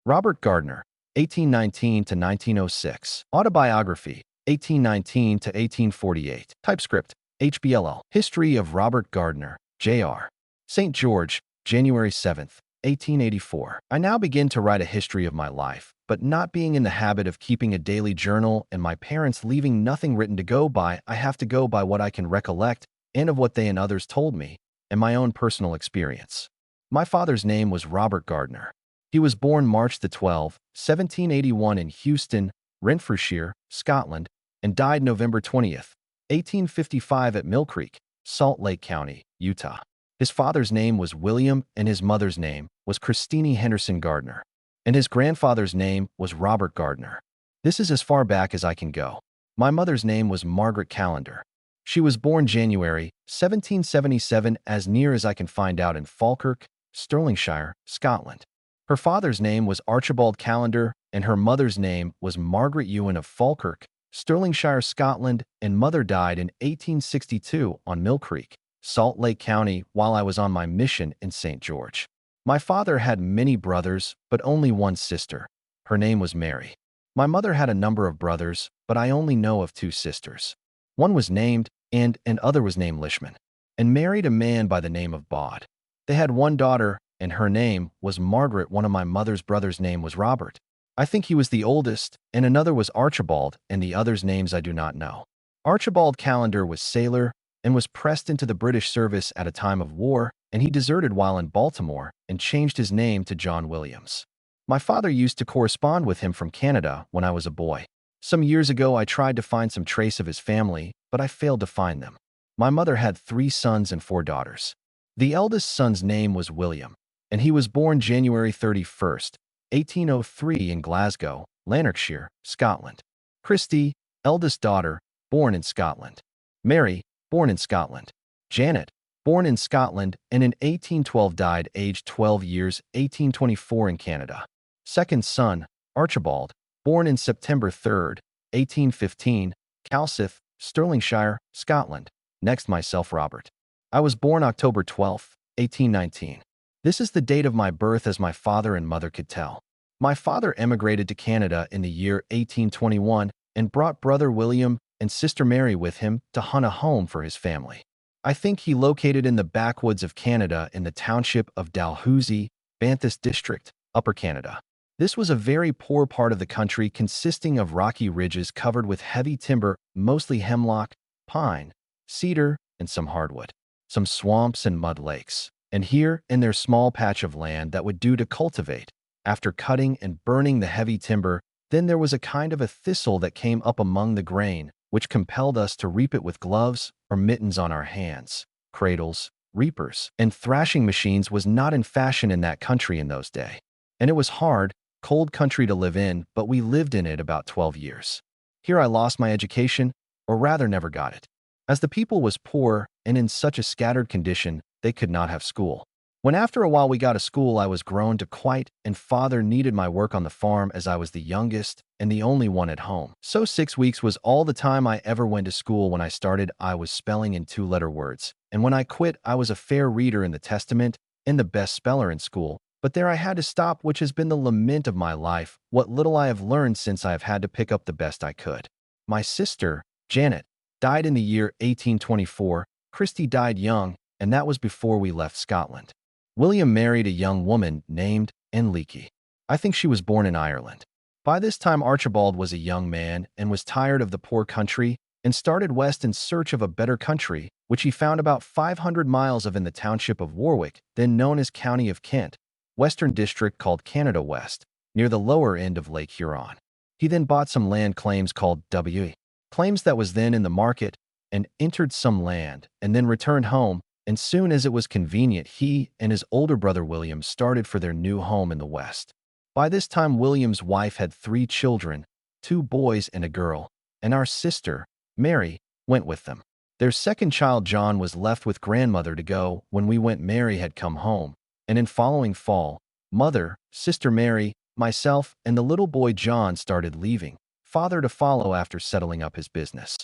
Robert Gardner, 1819 to 1906. Autobiography, 1819 to 1848. TypeScript, HBLL. History of Robert Gardner, Jr. St. George, January 7th, 1884. I now begin to write a history of my life, but not being in the habit of keeping a daily journal and my parents leaving nothing written to go by, I have to go by what I can recollect and of what they and others told me, and my own personal experience. My father's name was Robert Gardner. He was born March the 12th, 1781 in Houston, Renfrewshire, Scotland, and died November 20th, 1855 at Mill Creek, Salt Lake County, Utah. His father's name was William and his mother's name was Christine Henderson Gardner, and his grandfather's name was Robert Gardner. This is as far back as I can go. My mother's name was Margaret Callender. She was born January 1777 as near as I can find out in Falkirk, Stirlingshire, Scotland. Her father's name was Archibald Callender, and her mother's name was Margaret Ewan of Falkirk, Stirlingshire, Scotland, and mother died in 1862 on Mill Creek, Salt Lake County, while I was on my mission in St. George. My father had many brothers, but only one sister. Her name was Mary. My mother had a number of brothers, but I only know of two sisters. One was named, and other was named Lishman, and married a man by the name of Bod. They had one daughter, and her name was Margaret. One of my mother's brothers' name was Robert. I think he was the oldest, and another was Archibald, and the others' names I do not know. Archibald Callender was sailor and was pressed into the British service at a time of war, and he deserted while in Baltimore and changed his name to John Williams. My father used to correspond with him from Canada when I was a boy. Some years ago I tried to find some trace of his family, but I failed to find them. My mother had 3 sons and 4 daughters. The eldest son's name was William, and he was born January 31st, 1803 in Glasgow, Lanarkshire, Scotland. Christy, eldest daughter, born in Scotland. Mary, born in Scotland. Janet, born in Scotland and in 1812 died aged 12 years, 1824 in Canada. Second son, Archibald, born in September 3rd, 1815, Calcith, Stirlingshire, Scotland. Next myself, Robert. I was born October 12th, 1819. This is the date of my birth as my father and mother could tell. My father emigrated to Canada in the year 1821 and brought brother William and sister Mary with him to hunt a home for his family. I think he located in the backwoods of Canada in the township of Dalhousie, Banthas District, Upper Canada. This was a very poor part of the country consisting of rocky ridges covered with heavy timber, mostly hemlock, pine, cedar, and some hardwood, some swamps and mud lakes, and here and there small patch of land that would do to cultivate. After cutting and burning the heavy timber, then there was a kind of a thistle that came up among the grain, which compelled us to reap it with gloves or mittens on our hands. Cradles, reapers, and thrashing machines was not in fashion in that country in those days. And it was hard, cold country to live in, but we lived in it about 12 years. Here I lost my education, or rather never got it, as the people was poor and in such a scattered condition they could not have school. When after a while we got a school, I was grown to quite, and father needed my work on the farm as I was the youngest and the only one at home. So 6 weeks was all the time I ever went to school. When I started, I was spelling in 2-letter words, and when I quit, I was a fair reader in the Testament and the best speller in school. But there I had to stop, which has been the lament of my life, what little I have learned since I have had to pick up the best I could. My sister, Janet, died in the year 1824. Christy died young, and that was before we left Scotland. William married a young woman named Enrique. I think she was born in Ireland. By this time Archibald was a young man and was tired of the poor country and started west in search of a better country, which he found about 500 miles of in the township of Warwick, then known as County of Kent, Western District called Canada West, near the lower end of Lake Huron. He then bought some land claims called W. Claims that was then in the market, and entered some land, and then returned home, and soon as it was convenient, he and his older brother William started for their new home in the West. By this time, William's wife had 3 children, 2 boys and a girl, and our sister, Mary, went with them. Their second child, John, was left with grandmother to go. When we went, Mary had come home, and in following fall, mother, sister Mary, myself, and the little boy John started leaving, father to follow after settling up his business.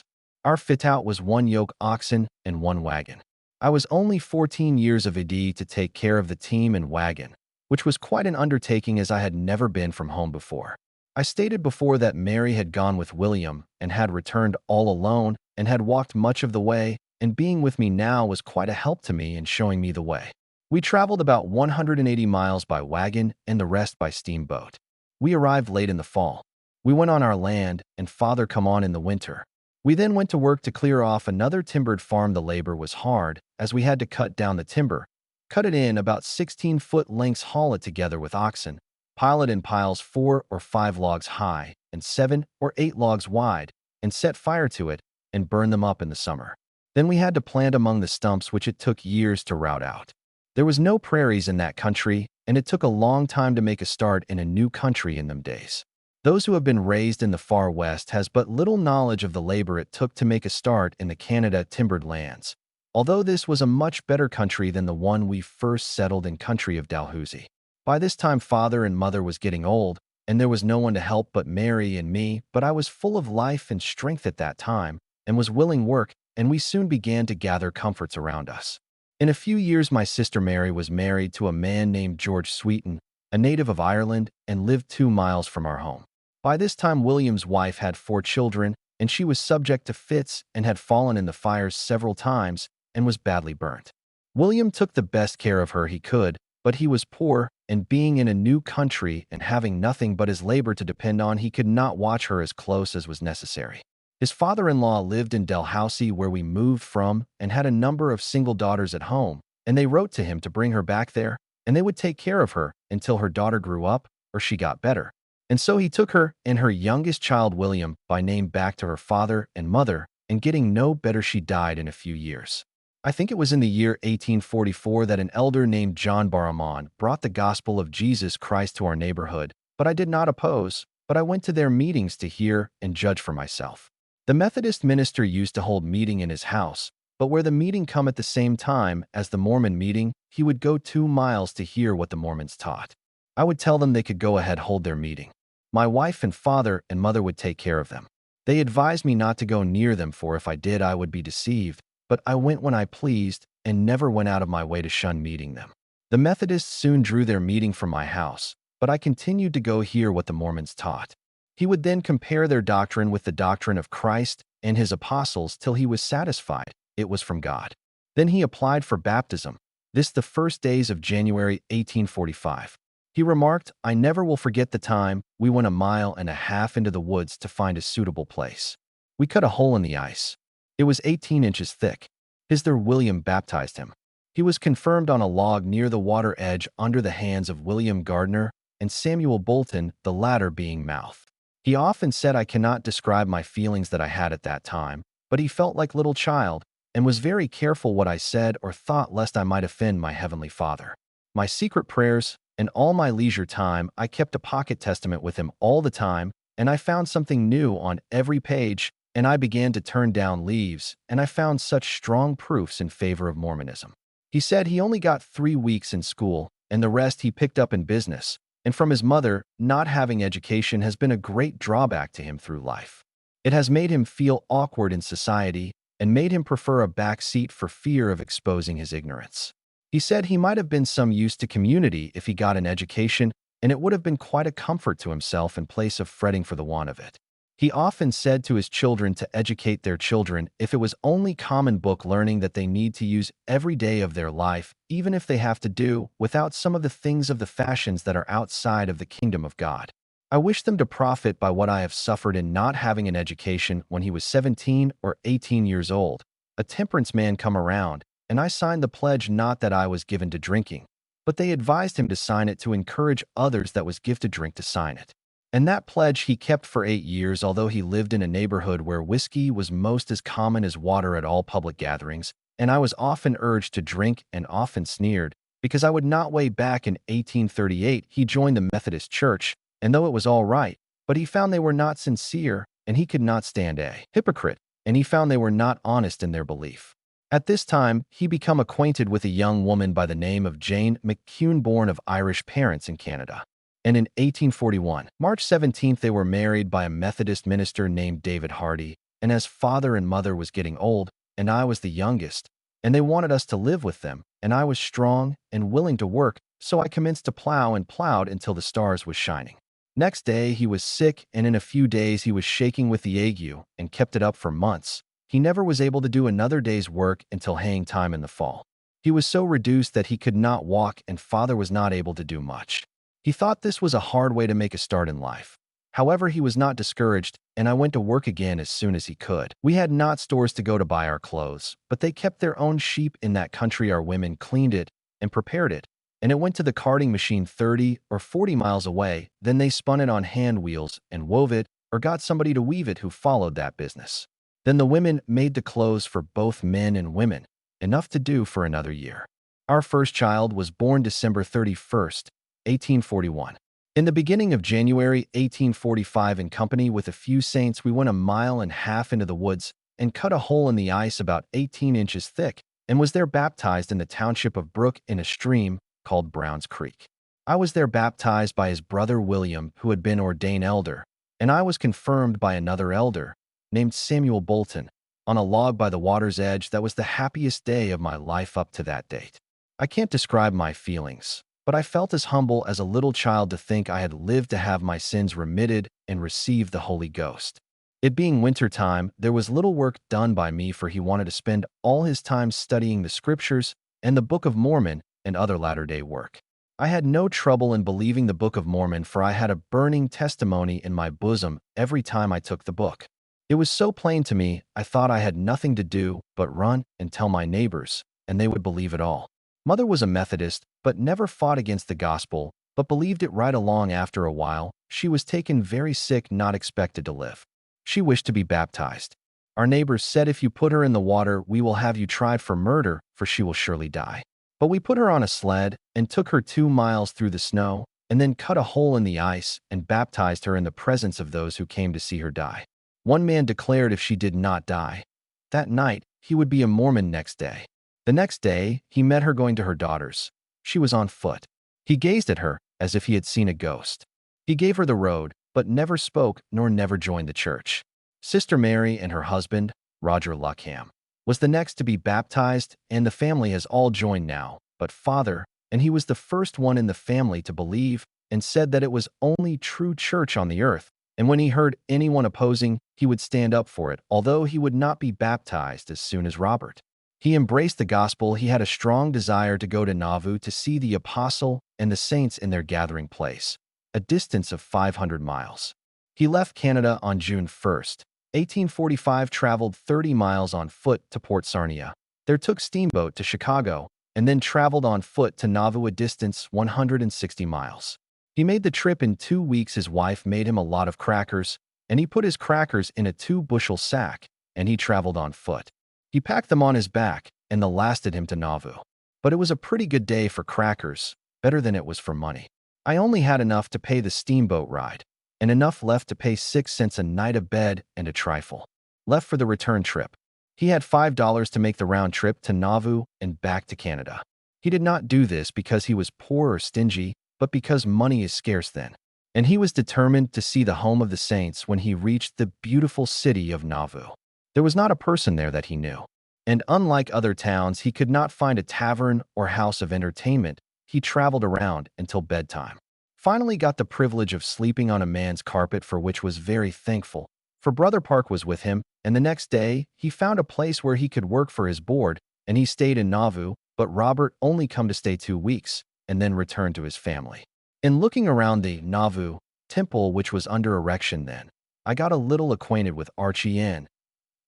Our fit-out was 1 yoke oxen and 1 wagon. I was only 14 years of age to take care of the team and wagon, which was quite an undertaking as I had never been from home before. I stated before that Mary had gone with William and had returned all alone and had walked much of the way, and being with me now was quite a help to me in showing me the way. We traveled about 180 miles by wagon and the rest by steamboat. We arrived late in the fall. We went on our land, and father come on in the winter. We then went to work to clear off another timbered farm. The labor was hard, as we had to cut down the timber, cut it in about 16-foot lengths, haul it together with oxen, pile it in piles 4 or 5 logs high and 7 or 8 logs wide, and set fire to it and burn them up in the summer. Then we had to plant among the stumps, which it took years to rout out. There was no prairies in that country, and it took a long time to make a start in a new country in them days. Those who have been raised in the far west has but little knowledge of the labor it took to make a start in the Canada timbered lands, although this was a much better country than the one we first settled in, country of Dalhousie. By this time father and mother was getting old, and there was no one to help but Mary and me, but I was full of life and strength at that time, and was willing work, and we soon began to gather comforts around us. In a few years my sister Mary was married to a man named George Sweeton, a native of Ireland, and lived 2 miles from our home. By this time William's wife had 4 children, and she was subject to fits and had fallen in the fires several times and was badly burnt. William took the best care of her he could, but he was poor, and being in a new country and having nothing but his labor to depend on, he could not watch her as close as was necessary. His father-in-law lived in Dalhousie, where we moved from, and had a number of single daughters at home, and they wrote to him to bring her back there, and they would take care of her until her daughter grew up or she got better. And so he took her and her youngest child, William, by name, back to her father and mother, and getting no better, she died in a few years. I think it was in the year 1844 that an elder named John Barramon brought the gospel of Jesus Christ to our neighborhood, but I did not oppose, but I went to their meetings to hear and judge for myself. The Methodist minister used to hold meeting in his house, but where the meeting come at the same time as the Mormon meeting, he would go 2 miles to hear what the Mormons taught. I would tell them they could go ahead, hold their meeting. My wife and father and mother would take care of them. They advised me not to go near them, for if I did I would be deceived, but I went when I pleased and never went out of my way to shun meeting them. The Methodists soon drew their meeting from my house, but I continued to go hear what the Mormons taught. He would then compare their doctrine with the doctrine of Christ and his apostles till he was satisfied it was from God. Then he applied for baptism, this the first days of January 1845. He remarked, "I never will forget the time we went 1.5 miles into the woods to find a suitable place. We cut a hole in the ice. It was 18 inches thick. His there William baptized him. He was confirmed on a log near the water edge under the hands of William Gardner and Samuel Bolton, the latter being mouth. He often said I cannot describe my feelings that I had at that time, but he felt like little child and was very careful what I said or thought lest I might offend my Heavenly Father. My secret prayers and all my leisure time, I kept a pocket testament with him all the time, and I found something new on every page, and I began to turn down leaves, and I found such strong proofs in favor of Mormonism. He said he only got 3 weeks in school, and the rest he picked up in business, and from his mother, not having education has been a great drawback to him through life. It has made him feel awkward in society and made him prefer a back seat for fear of exposing his ignorance. He said he might have been some use to community if he got an education, and it would have been quite a comfort to himself in place of fretting for the want of it. He often said to his children to educate their children if it was only common book learning that they need to use every day of their life, even if they have to do without some of the things of the fashions that are outside of the kingdom of God. I wish them to profit by what I have suffered in not having an education. When he was 17 or 18 years old, a temperance man come around, and I signed the pledge, not that I was given to drinking, but they advised him to sign it to encourage others that was gifted drink to sign it. And that pledge he kept for 8 years, although he lived in a neighborhood where whiskey was most as common as water at all public gatherings, and I was often urged to drink and often sneered, because I would not. Way back in 1838, he joined the Methodist Church, and though it was all right, but he found they were not sincere, and he could not stand a hypocrite, and he found they were not honest in their belief. At this time, he became acquainted with a young woman by the name of Jane McCune, born of Irish parents in Canada. And in 1841, March 17th, they were married by a Methodist minister named David Hardy, and as father and mother was getting old, and I was the youngest, and they wanted us to live with them, and I was strong and willing to work, So I commenced to plow and plowed until the stars was shining. Next day, he was sick, and in a few days he was shaking with the ague and kept it up for months. He never was able to do another day's work until haying time in the fall. He was so reduced that he could not walk, and father was not able to do much. He thought this was a hard way to make a start in life. However, he was not discouraged, and I went to work again as soon as he could. We had not stores to go to buy our clothes, but they kept their own sheep in that country. Our women cleaned it and prepared it, and it went to the carding machine 30 or 40 miles away. Then they spun it on hand wheels and wove it, or got somebody to weave it who followed that business. Then the women made the clothes for both men and women, enough to do for another year. Our first child was born December 31st, 1841. In the beginning of January 1845, in company with a few saints, we went 1.5 miles into the woods and cut a hole in the ice about 18 inches thick, and was there baptized in the township of Brook in a stream called Brown's Creek. I was there baptized by his brother William, who had been ordained elder, and I was confirmed by another elder, named Samuel Bolton, on a log by the water's edge. That was the happiest day of my life up to that date. I can't describe my feelings, but I felt as humble as a little child to think I had lived to have my sins remitted and receive the Holy Ghost. It being winter time, there was little work done by me, for he wanted to spend all his time studying the Scriptures and the Book of Mormon and other latter-day work. I had no trouble in believing the Book of Mormon, for I had a burning testimony in my bosom every time I took the book. It was so plain to me, I thought I had nothing to do but run and tell my neighbors, and they would believe it all. Mother was a Methodist, but never fought against the gospel, but believed it right along. After a while, she was taken very sick, not expected to live. She wished to be baptized. Our neighbors said, "If you put her in the water, we will have you tried for murder, for she will surely die." But we put her on a sled and took her 2 miles through the snow, and then cut a hole in the ice and baptized her in the presence of those who came to see her die. One man declared if she did not die that night, he would be a Mormon next day. The next day, he met her going to her daughter's. She was on foot. He gazed at her as if he had seen a ghost. He gave her the road, but never spoke nor never joined the church. Sister Mary and her husband, Roger Luckham, was the next to be baptized, and the family has all joined now, but father, and he was the first one in the family to believe, and said that it was only true church on the earth, and when he heard anyone opposing, he would stand up for it, although he would not be baptized as soon as Robert. He embraced the gospel. He had a strong desire to go to Nauvoo to see the apostle and the saints in their gathering place, a distance of 500 miles. He left Canada on June 1st, 1845, traveled 30 miles on foot to Port Sarnia. There took steamboat to Chicago, and then traveled on foot to Nauvoo, a distance 160 miles. He made the trip in 2 weeks. His wife made him a lot of crackers, and he put his crackers in a 2-bushel sack, and he traveled on foot. He packed them on his back, and they lasted him to Nauvoo. But it was a pretty good day for crackers, better than it was for money. I only had enough to pay the steamboat ride, and enough left to pay 6 cents a night of bed and a trifle left for the return trip. He had $5 to make the round trip to Nauvoo and back to Canada. He did not do this because he was poor or stingy, but because money is scarce then. And he was determined to see the home of the saints when he reached the beautiful city of Nauvoo. There was not a person there that he knew. And unlike other towns, he could not find a tavern or house of entertainment. He traveled around until bedtime. Finally got the privilege of sleeping on a man's carpet, for which was very thankful, for Brother Park was with him, and the next day he found a place where he could work for his board, and he stayed in Nauvoo, but Robert only come to stay 2 weeks, and then returned to his family. In looking around the Nauvoo temple, which was under erection then, I got a little acquainted with Archie N.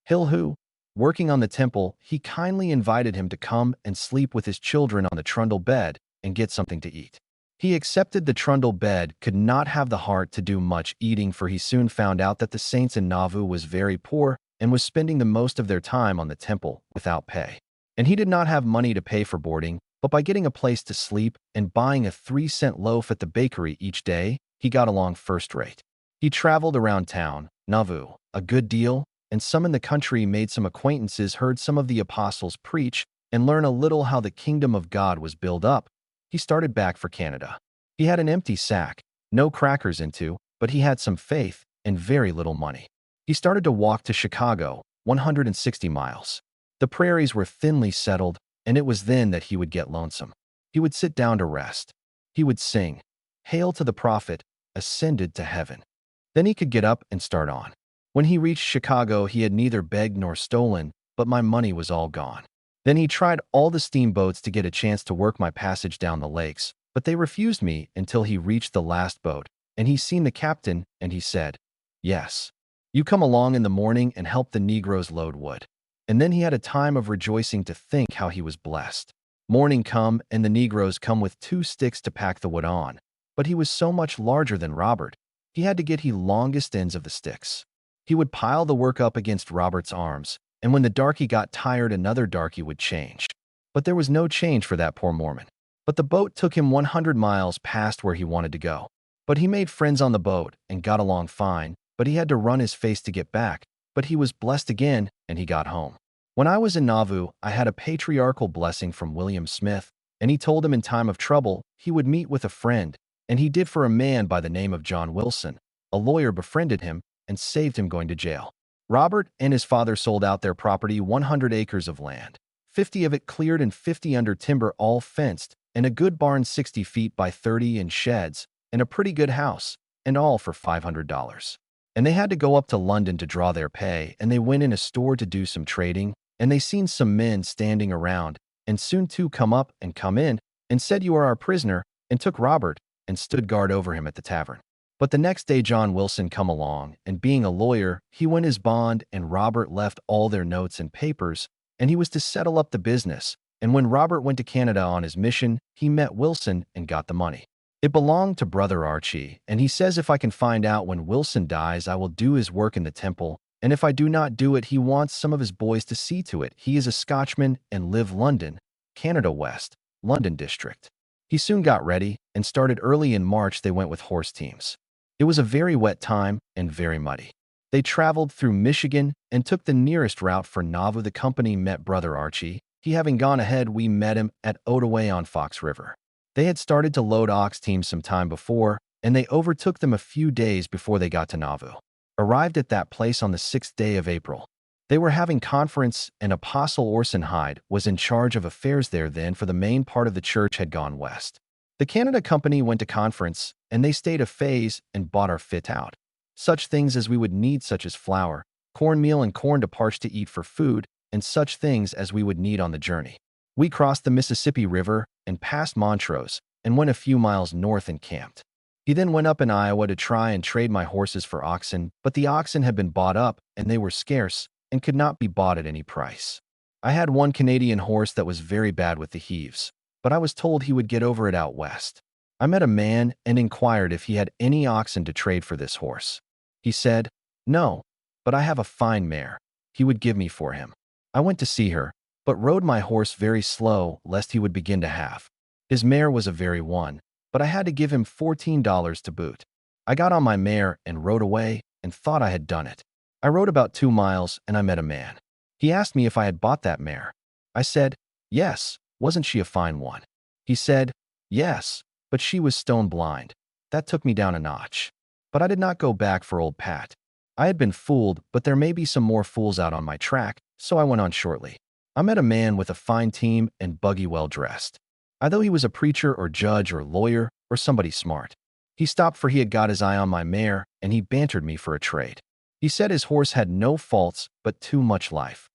Hill, who, working on the temple, he kindly invited him to come and sleep with his children on the trundle bed and get something to eat. He accepted. The trundle bed could not have the heart to do much eating, for he soon found out that the saints in Nauvoo was very poor and was spending the most of their time on the temple without pay. And he did not have money to pay for boarding, but by getting a place to sleep and buying a 3-cent loaf at the bakery each day, he got along first rate. He traveled around town, Nauvoo, a good deal, and some in the country, made some acquaintances, heard some of the apostles preach, and learned a little how the kingdom of God was built up. He started back for Canada. He had an empty sack, no crackers into, but he had some faith and very little money. He started to walk to Chicago, 160 miles. The prairies were thinly settled, and it was then that he would get lonesome. He would sit down to rest. He would sing, "Hail to the prophet, ascended to heaven." Then he could get up and start on. When he reached Chicago, he had neither begged nor stolen, but my money was all gone. Then he tried all the steamboats to get a chance to work my passage down the lakes, but they refused me until he reached the last boat, and he seen the captain, and he said, "Yes, you come along in the morning and help the Negroes load wood." And then he had a time of rejoicing to think how he was blessed. Morning come, and the Negroes come with 2 sticks to pack the wood on, but he was so much larger than Robert, he had to get he longest ends of the sticks. He would pile the work up against Robert's arms, and when the darky got tired, another darky would change. But there was no change for that poor Mormon. But the boat took him 100 miles past where he wanted to go. But he made friends on the boat and got along fine, but he had to run his face to get back. But he was blessed again, and he got home. When I was in Nauvoo, I had a patriarchal blessing from William Smith, and he told him in time of trouble he would meet with a friend, and he did for a man by the name of John Wilson. A lawyer befriended him and saved him going to jail. Robert and his father sold out their property, 100 acres of land, 50 of it cleared and 50 under timber, all fenced, and a good barn 60 feet by 30 and sheds, and a pretty good house, and all for $500. And they had to go up to London to draw their pay, and they went in a store to do some trading, and they seen some men standing around, and soon 2 come up and come in, and said, "You are our prisoner," and took Robert, and stood guard over him at the tavern. But the next day John Wilson come along, and being a lawyer, he won his bond, and Robert left all their notes and papers, and he was to settle up the business. And when Robert went to Canada on his mission, he met Wilson and got the money. It belonged to Brother Archie, and he says if I can find out when Wilson dies, I will do his work in the temple, and if I do not do it, he wants some of his boys to see to it. He is a Scotchman and live London, Canada West, London District. He soon got ready and started early in March. They went with horse teams. It was a very wet time and very muddy. They traveled through Michigan and took the nearest route for Nauvoo. The company met Brother Archie. He having gone ahead, we met him at Ottaway on Fox River. They had started to load ox teams some time before, and they overtook them a few days before they got to Nauvoo. Arrived at that place on the 6th day of April. They were having conference, and Apostle Orson Hyde was in charge of affairs there then, for the main part of the church had gone west. The Canada Company went to conference, and they stayed a phase and bought our fit out. Such things as we would need, such as flour, cornmeal, and corn to parch to eat for food, and such things as we would need on the journey. We crossed the Mississippi River and passed Montrose, and went a few miles north and camped. He then went up in Iowa to try and trade my horses for oxen, but the oxen had been bought up, and they were scarce, and could not be bought at any price. I had one Canadian horse that was very bad with the heaves, but I was told he would get over it out west. I met a man and inquired if he had any oxen to trade for this horse. He said, "No, but I have a fine mare he would give me for him." I went to see her, but rode my horse very slow, lest he would begin to have. His mare was a very one, but I had to give him $14 to boot. I got on my mare and rode away, and thought I had done it. I rode about 2 miles, and I met a man. He asked me if I had bought that mare. I said, "Yes, wasn't she a fine one?" He said, "Yes, but she was stone blind." That took me down a notch. But I did not go back for old Pat. I had been fooled, but there may be some more fools out on my track, so I went on shortly. I met a man with a fine team and buggy, well dressed. I thought he was a preacher or judge or lawyer or somebody smart. He stopped, for he had got his eye on my mare, and he bantered me for a trade. He said his horse had no faults, but too much life.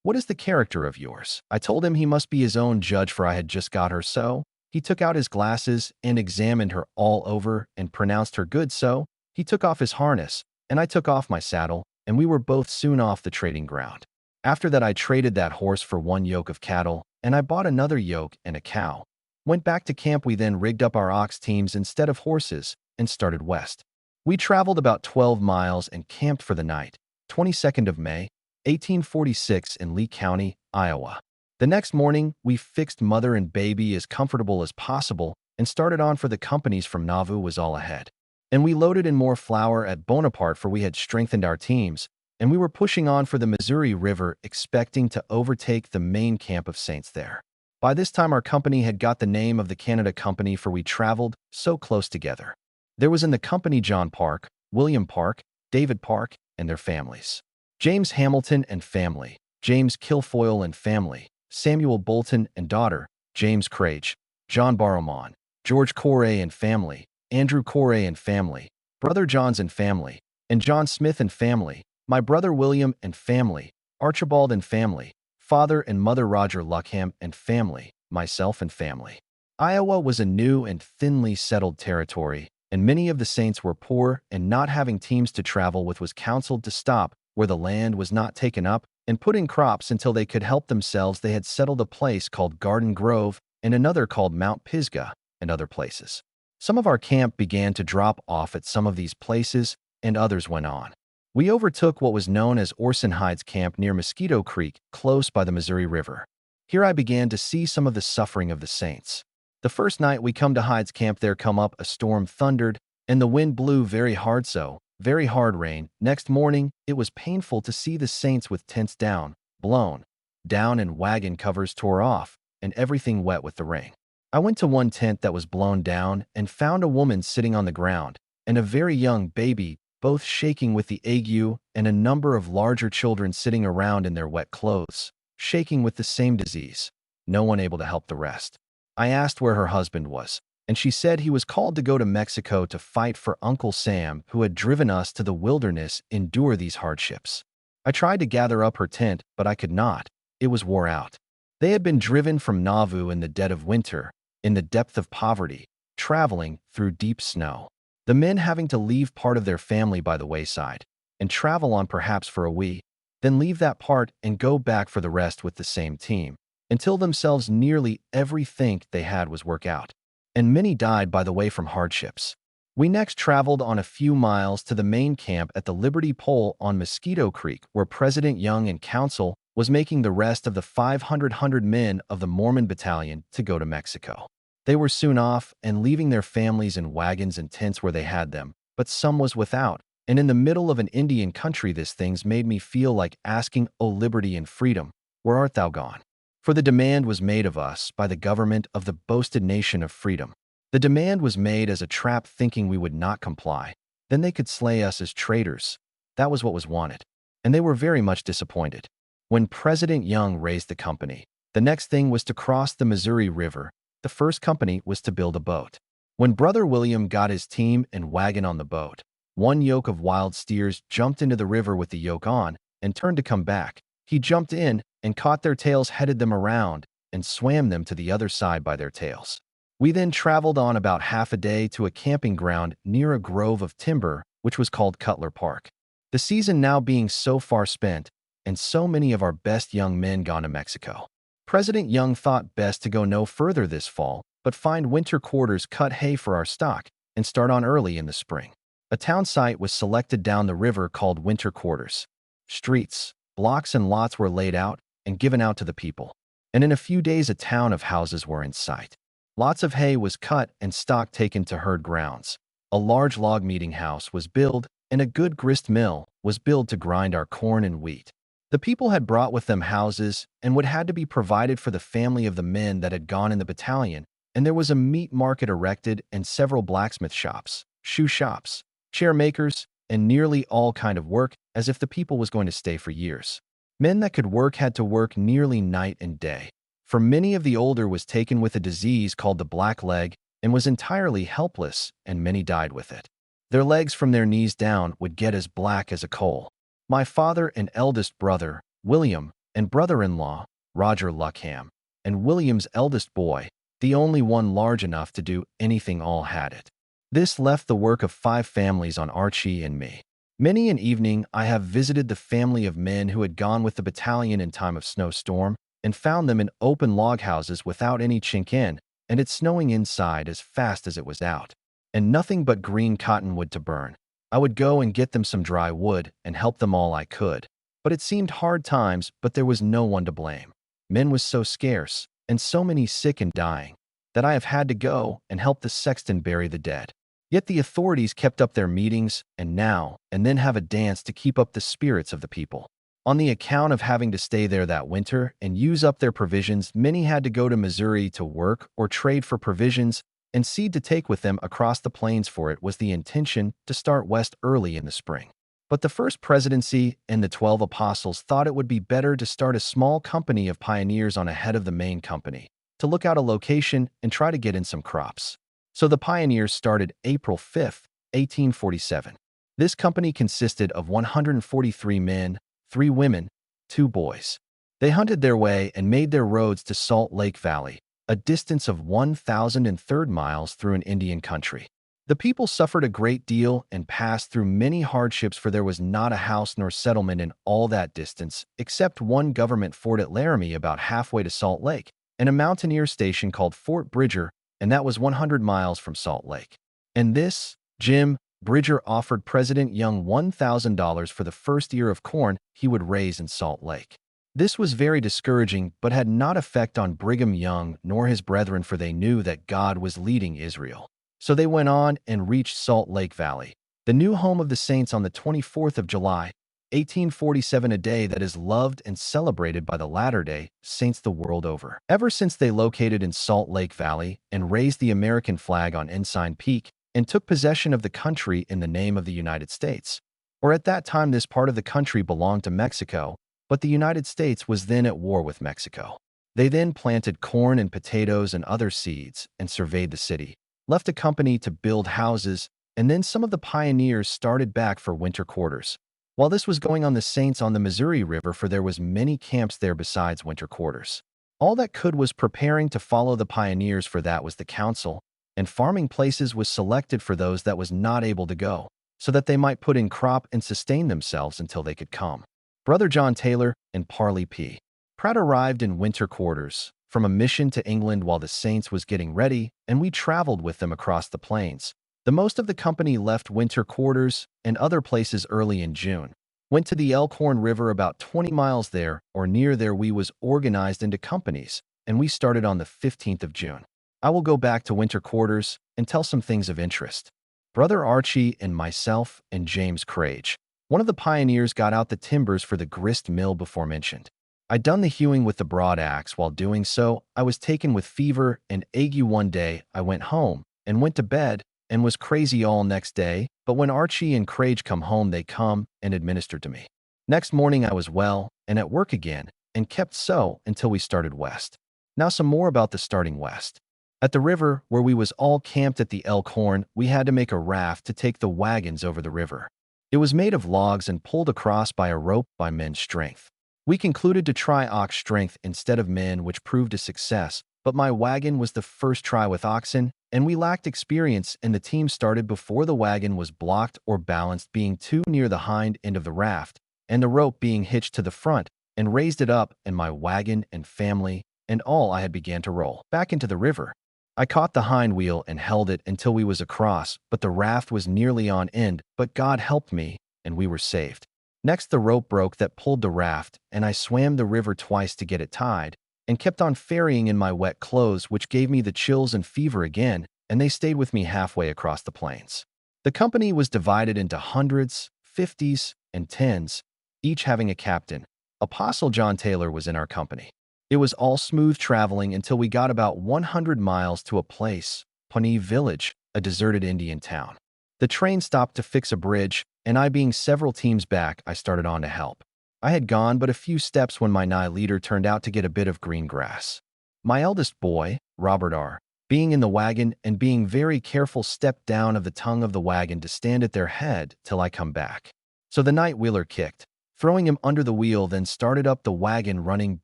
"What is the character of yours?" I told him he must be his own judge, for I had just got her so. He took out his glasses and examined her all over and pronounced her good, so he took off his harness, and I took off my saddle, and we were both soon off the trading ground. After that I traded that horse for 1 yoke of cattle, and I bought another yoke and a cow. Went back to camp. We then rigged up our ox teams instead of horses and started west. We traveled about 12 miles and camped for the night, 22nd of May, 1846 in Lee County, Iowa. The next morning, we fixed mother and baby as comfortable as possible and started on for the companies from Nauvoo was all ahead. And we loaded in more flour at Bonaparte, for we had strengthened our teams, and we were pushing on for the Missouri River, expecting to overtake the main camp of Saints there. By this time, our company had got the name of the Canada Company, for we traveled so close together. There was in the company John Park, William Park, David Park, and their families, James Hamilton and family, James Kilfoyle and family, Samuel Bolton and daughter, James Crage, John Barrowman, George Corey and family, Andrew Corey and family, Brother Johns and family, and John Smith and family, my brother William and family, Archibald and family, father and mother Roger Luckham and family, myself and family. Iowa was a new and thinly settled territory, and many of the saints were poor, and not having teams to travel with was counseled to stop where the land was not taken up and put in crops until they could help themselves. They had settled a place called Garden Grove and another called Mount Pisgah and other places. Some of our camp began to drop off at some of these places, and others went on. We overtook what was known as Orson Hyde's camp near Mosquito Creek, close by the Missouri River. Here I began to see some of the suffering of the saints. The first night we come to Hyde's camp, there come up a storm, thundered, and the wind blew very hard, so very hard rain. Next morning, it was painful to see the saints with tents down, blown down, and wagon covers tore off, and everything wet with the rain. I went to one tent that was blown down and found a woman sitting on the ground, and a very young baby, both shaking with the ague, and a number of larger children sitting around in their wet clothes, shaking with the same disease. No one able to help the rest. I asked where her husband was, and she said he was called to go to Mexico to fight for Uncle Sam, who had driven us to the wilderness, endure these hardships. I tried to gather up her tent, but I could not. It was wore out. They had been driven from Nauvoo in the dead of winter, in the depth of poverty, traveling through deep snow. The men having to leave part of their family by the wayside, and travel on perhaps for a week, then leave that part and go back for the rest with the same team, until themselves nearly everything they had was work out. And many died by the way from hardships. We next traveled on a few miles to the main camp at the Liberty Pole on Mosquito Creek, where President Young and Council was making the rest of the 500 men of the Mormon battalion to go to Mexico. They were soon off and leaving their families in wagons and tents where they had them, but some was without, and in the middle of an Indian country. These things made me feel like asking, "O liberty and freedom, where art thou gone?" For the demand was made of us by the government of the boasted nation of freedom. The demand was made as a trap, thinking we would not comply. Then they could slay us as traitors. That was what was wanted. And they were very much disappointed. When President Young raised the company, the next thing was to cross the Missouri River. The first company was to build a boat. When Brother William got his team and wagon on the boat, one yoke of wild steers jumped into the river with the yoke on and turned to come back. He jumped in and caught their tails, headed them around, and swam them to the other side by their tails. We then traveled on about half a day to a camping ground near a grove of timber, which was called Cutler Park. The season now being so far spent, and so many of our best young men gone to Mexico, President Young thought best to go no further this fall, but find winter quarters, cut hay for our stock, and start on early in the spring. A town site was selected down the river called winter quarters. Streets, blocks, and lots were laid out and given out to the people, and in a few days a town of houses were in sight. Lots of hay was cut and stock taken to herd grounds. A large log meeting house was built, and a good grist mill was built to grind our corn and wheat. The people had brought with them houses and would had to be provided for the family of the men that had gone in the battalion, and there was a meat market erected and several blacksmith shops, shoe shops, chair makers, and nearly all kind of work, as if the people was going to stay for years. Men that could work had to work nearly night and day, for many of the older was taken with a disease called the black leg and was entirely helpless, and many died with it. Their legs from their knees down would get as black as a coal. My father and eldest brother, William, and brother-in-law, Roger Luckham, and William's eldest boy, the only one large enough to do anything, all had it. This left the work of 5 families on Archie and me. Many an evening I have visited the family of men who had gone with the battalion in time of snowstorm, and found them in open log houses without any chink in, and it snowing inside as fast as it was out, and nothing but green cottonwood to burn. I would go and get them some dry wood and help them all I could. But it seemed hard times, but there was no one to blame. Men was so scarce, and so many sick and dying, that I have had to go and help the sexton bury the dead. Yet the authorities kept up their meetings, and now and then have a dance to keep up the spirits of the people. On the account of having to stay there that winter and use up their provisions, many had to go to Missouri to work or trade for provisions and seed to take with them across the plains, for it was the intention to start west early in the spring. But the first presidency and the 12 apostles thought it would be better to start a small company of pioneers on ahead of the main company, to look out a location and try to get in some crops. So the pioneers started April 5th, 1847. This company consisted of 143 men, 3 women, 2 boys. They hunted their way and made their roads to Salt Lake Valley, a distance of 1,003 miles through an Indian country. The people suffered a great deal and passed through many hardships, for there was not a house nor settlement in all that distance, except one government fort at Laramie about halfway to Salt Lake, and a mountaineer station called Fort Bridger, and that was 100 miles from Salt Lake. And this, Jim Bridger offered President Young $1,000 for the first ear of corn he would raise in Salt Lake. This was very discouraging, but had not effect on Brigham Young nor his brethren, for they knew that God was leading Israel. So they went on and reached Salt Lake Valley, the new home of the saints, on the 24th of July, 1847, a day that is loved and celebrated by the Latter-day Saints the world over. Ever since they located in Salt Lake Valley and raised the American flag on Ensign Peak and took possession of the country in the name of the United States. Or at that time, this part of the country belonged to Mexico, but the United States was then at war with Mexico. They then planted corn and potatoes and other seeds and surveyed the city, left a company to build houses, and then some of the pioneers started back for winter quarters. While this was going on, the saints on the Missouri River, for there was many camps there besides winter quarters. All that could was preparing to follow the pioneers, for that was the council, and farming places was selected for those that was not able to go, so that they might put in crop and sustain themselves until they could come. Brother John Taylor and Parley P. Pratt arrived in winter quarters from a mission to England while the saints was getting ready, and we traveled with them across the plains. The most of the company left winter quarters and other places early in June. Went to the Elkhorn River about 20 miles there, or near there. We was organized into companies, and we started on the 15th of June. I will go back to winter quarters and tell some things of interest. Brother Archie and myself and James Crage, one of the pioneers, got out the timbers for the grist mill before mentioned. I done the hewing with the broad axe. While doing so, I was taken with fever and ague one day. I went home and went to bed and was crazy all next day, but when Archie and Crage come home, they come and administered to me. Next morning I was well and at work again, and kept so until we started west. Now some more about the starting west. At the river, where we was all camped at the Elkhorn, we had to make a raft to take the wagons over the river. It was made of logs and pulled across by a rope by men's strength. We concluded to try ox strength instead of men, which proved a success, but my wagon was the first try with oxen, and we lacked experience, and the team started before the wagon was blocked or balanced, being too near the hind end of the raft, and the rope being hitched to the front, and raised it up, and my wagon and family and all I had began to roll back into the river. I caught the hind wheel and held it until we was across, but the raft was nearly on end, but God helped me, and we were saved. Next the rope broke that pulled the raft, and I swam the river twice to get it tied, and kept on ferrying in my wet clothes, which gave me the chills and fever again, and they stayed with me halfway across the plains. The company was divided into hundreds, 50s, and 10s, each having a captain. Apostle John Taylor was in our company. It was all smooth traveling until we got about 100 miles to a place, Pawnee Village, a deserted Indian town. The train stopped to fix a bridge, and I, being several teams back, I started on to help. I had gone but a few steps when my nigh leader turned out to get a bit of green grass. My eldest boy, Robert R., being in the wagon and being very careful, stepped down of the tongue of the wagon to stand at their head till I come back. So the night wheeler kicked, throwing him under the wheel, then started up the wagon, running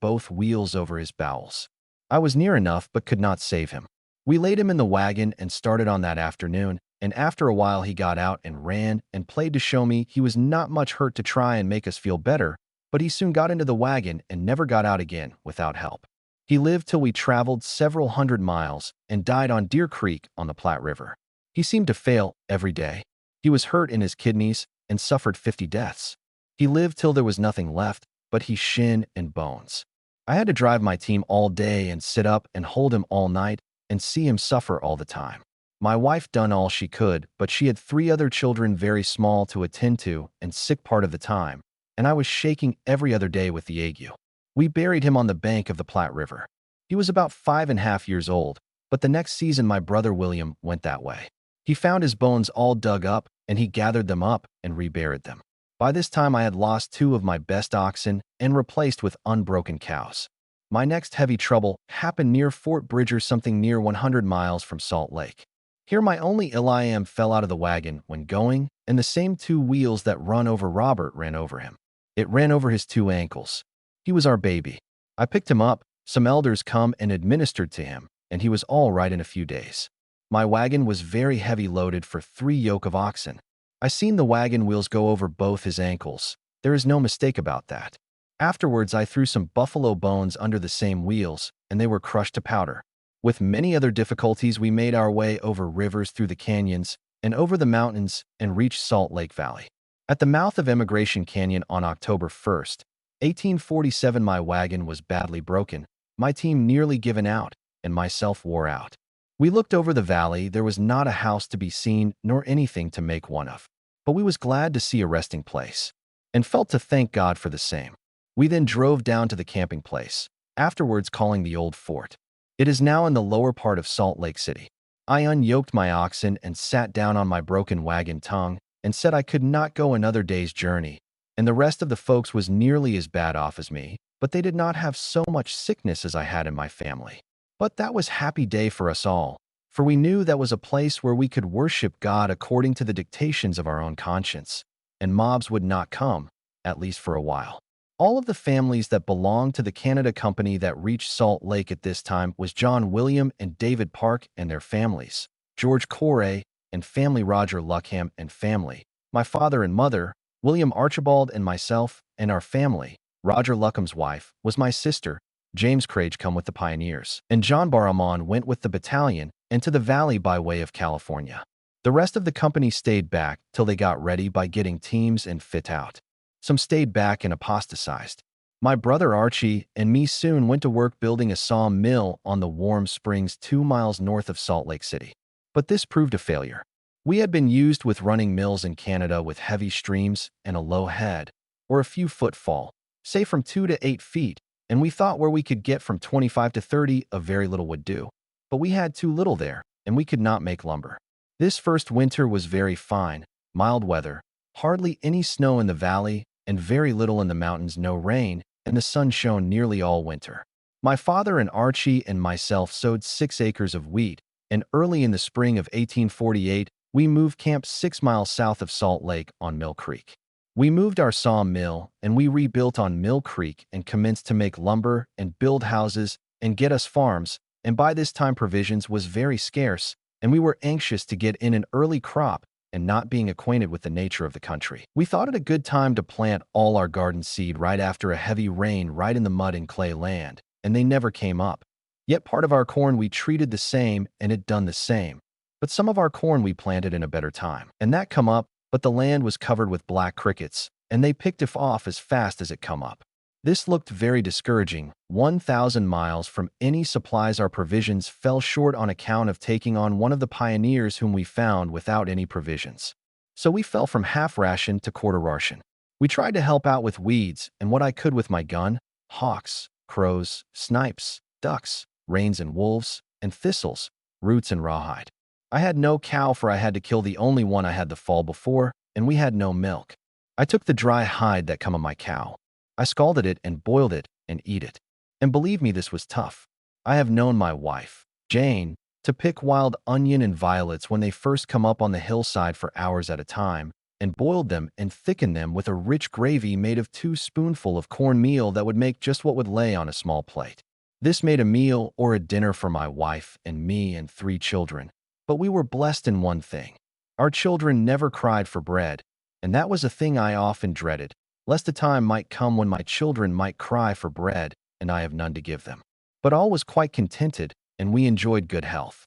both wheels over his bowels. I was near enough but could not save him. We laid him in the wagon and started on that afternoon, and after a while he got out and ran and played to show me he was not much hurt, to try and make us feel better, but he soon got into the wagon and never got out again without help. He lived till we traveled several hundred miles and died on Deer Creek on the Platte River. He seemed to fail every day. He was hurt in his kidneys and suffered 50 deaths. He lived till there was nothing left but he shin and bones. I had to drive my team all day and sit up and hold him all night and see him suffer all the time. My wife done all she could, but she had 3 other children very small to attend to and sick part of the time, and I was shaking every other day with the ague. We buried him on the bank of the Platte River. He was about 5.5 years old, but the next season my brother William went that way. He found his bones all dug up, and he gathered them up and reburied them. By this time I had lost 2 of my best oxen and replaced with unbroken cows. My next heavy trouble happened near Fort Bridger, something near 100 miles from Salt Lake. Here my only ill fell out of the wagon when going, and the same two wheels that run over Robert ran over him. It ran over his two ankles. He was our baby. I picked him up, some elders come and administered to him, and he was all right in a few days. My wagon was very heavy loaded for 3 yoke of oxen. I seen the wagon wheels go over both his ankles. There is no mistake about that. Afterwards I threw some buffalo bones under the same wheels, and they were crushed to powder. With many other difficulties, we made our way over rivers, through the canyons, and over the mountains, and reached Salt Lake Valley. At the mouth of Emigration Canyon on October 1st, 1847, my wagon was badly broken, my team nearly given out, and myself wore out. We looked over the valley. There was not a house to be seen, nor anything to make one of. But we was glad to see a resting place, and felt to thank God for the same. We then drove down to the camping place, afterwards calling the old fort. It is now in the lower part of Salt Lake City. I unyoked my oxen and sat down on my broken wagon tongue and said I could not go another day's journey, and the rest of the folks was nearly as bad off as me, but they did not have so much sickness as I had in my family. But that was happy day for us all, for we knew that was a place where we could worship God according to the dictations of our own conscience, and mobs would not come, at least for a while. All of the families that belonged to the Canada Company that reached Salt Lake at this time was John William and David Park and their families, George Corey and family, Roger Luckham and family, my father and mother, William Archibald and myself, and our family. Roger Luckham's wife was my sister. James Craig come with the pioneers, and John Barramon went with the battalion and to the valley by way of California. The rest of the company stayed back till they got ready by getting teams and fit out. Some stayed back and apostatized. My brother Archie and me soon went to work building a sawmill on the Warm Springs 2 miles north of Salt Lake City. But this proved a failure. We had been used with running mills in Canada with heavy streams and a low head, or a few foot fall, say from 2 to 8 feet, and we thought where we could get from 25 to 30, a very little would do. But we had too little there, and we could not make lumber. This first winter was very fine, mild weather, hardly any snow in the valley, and very little in the mountains, no rain, and the sun shone nearly all winter. My father and Archie and myself sowed 6 acres of wheat, and early in the spring of 1848, we moved camp 6 miles south of Salt Lake on Mill Creek. We moved our sawmill, and we rebuilt on Mill Creek and commenced to make lumber and build houses and get us farms, and by this time provisions was very scarce, and we were anxious to get in an early crop, and not being acquainted with the nature of the country, we thought it a good time to plant all our garden seed right after a heavy rain right in the mud and clay land, and they never came up. Yet part of our corn we treated the same, and it done the same. But some of our corn we planted in a better time, and that come up, but the land was covered with black crickets, and they picked it off as fast as it come up. This looked very discouraging. 1,000 miles from any supplies, our provisions fell short on account of taking on one of the pioneers whom we found without any provisions. So we fell from half ration to quarter ration. We tried to help out with weeds and what I could with my gun, hawks, crows, snipes, ducks, rains and wolves, and thistles, roots and rawhide. I had no cow, for I had to kill the only one I had the fall before, and we had no milk. I took the dry hide that come of my cow. I scalded it and boiled it and eat it. And believe me, this was tough. I have known my wife, Jane, to pick wild onion and violets when they first come up on the hillside for hours at a time, and boiled them and thickened them with a rich gravy made of 2 spoonfuls of cornmeal that would make just what would lay on a small plate. This made a meal or a dinner for my wife and me and 3 children. But we were blessed in one thing. Our children never cried for bread, and that was a thing I often dreaded, lest a time might come when my children might cry for bread, and I have none to give them. But all was quite contented, and we enjoyed good health.